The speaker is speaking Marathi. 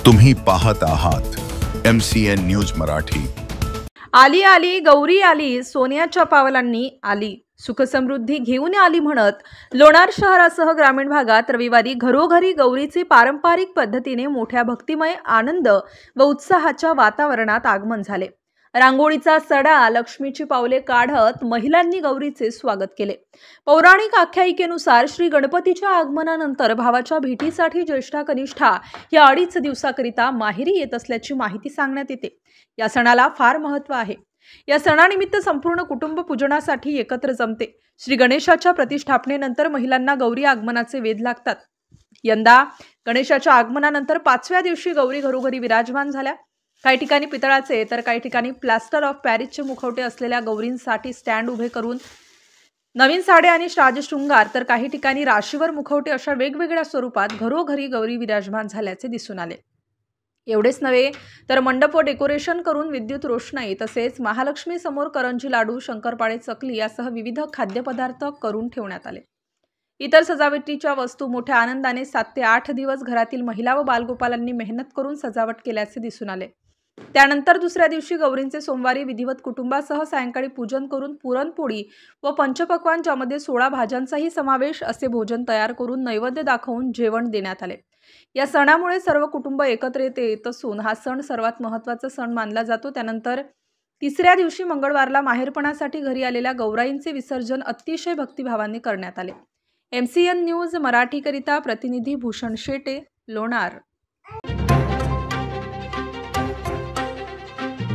तुम्ही पाहत आहात MCN न्यूज मराठी। आली आली गौरी आली, सोन्याच्या पावलांनी आली, सुखसमृद्धी घेऊन आली म्हणत लोणार शहरासह ग्रामीण भागात रविवारी घरोघरी गौरीचे पारंपरिक पद्धतीने मोठ्या भक्तिमय आनंद व उत्साहाच्या वातावरणात आगमन झाले। रांगोळीचा सडा, लक्ष्मीची पावले काढत महिलांनी गौरीचे स्वागत केले। पौराणिक आख्यायिकेनुसार श्री गणपतीच्या आगमनानंतर भावाच्या भेटीसाठी ज्येष्ठा कनिष्ठा या 2.5 दिवसाकरिता माहेरी येत असल्याची माहिती सांगण्यात येते। या सणाला फार महत्त्व आहे। या सणानिमित्त संपूर्ण कुटुंब पूजनासाठी एकत्र जमते। श्री गणेशाच्या प्रतिष्ठापनेनंतर महिलांना गौरी आगमनाचे वेध लागतात। यंदा गणेशाच्या आगमनानंतर 5व्या दिवशी गौरी घरोघरी विराजमान झाल्या। काही ठिकाणी पितळाचे तर काही ठिकाणी प्लास्टर ऑफ पॅरिसचे मुखवटे असलेल्या गौरींसाठी स्टँड उभे करून नवीन साड्या आणि राजशृंगार, तर काही ठिकाणी राशीवर मुखवटे अशा वेगवेगळ्या स्वरूपात घरोघरी गौरी विराजमान झाल्याचे दिसून आले। एवढेच नव्हे तर मंडप व डेकोरेशन करून विद्युत रोषणाई तसेच महालक्ष्मी समोर करंजी, लाडू, शंकरपाळे, चकली यासह विविध खाद्यपदार्थ करून ठेवण्यात आले। इतर सजावटीच्या वस्तू मोठ्या आनंदाने 7 ते 8 दिवस घरातील महिला व बालगोपालांनी मेहनत करून सजावट केल्याचे दिसून आले। त्यानंतर दुसऱ्या दिवशी गौरींचे सोमवारी विधिवत कुटुंबासह सायंकाळी पूजन करून पुरणपोळी व पंचपक्वान्न, ज्यामध्ये 16 भाज्यांचाही समावेश असे भोजन तयार करून नैवेद्य दाखवून जेवण देण्यात आले। या सणामुळे सर्व कुटुंब एकत्र येत असून हा सण सर्वात महत्त्वाचा सण मानला जातो। त्यानंतर तिसऱ्या दिवशी मंगळवारला माहेरपणासाठी घरी आलेल्या गौराईंचे विसर्जन अतिशय भक्तिभावाने करण्यात आले। MCN न्यूज मराठीकरिता प्रतिनिधी भूषण शेटे, लोणार।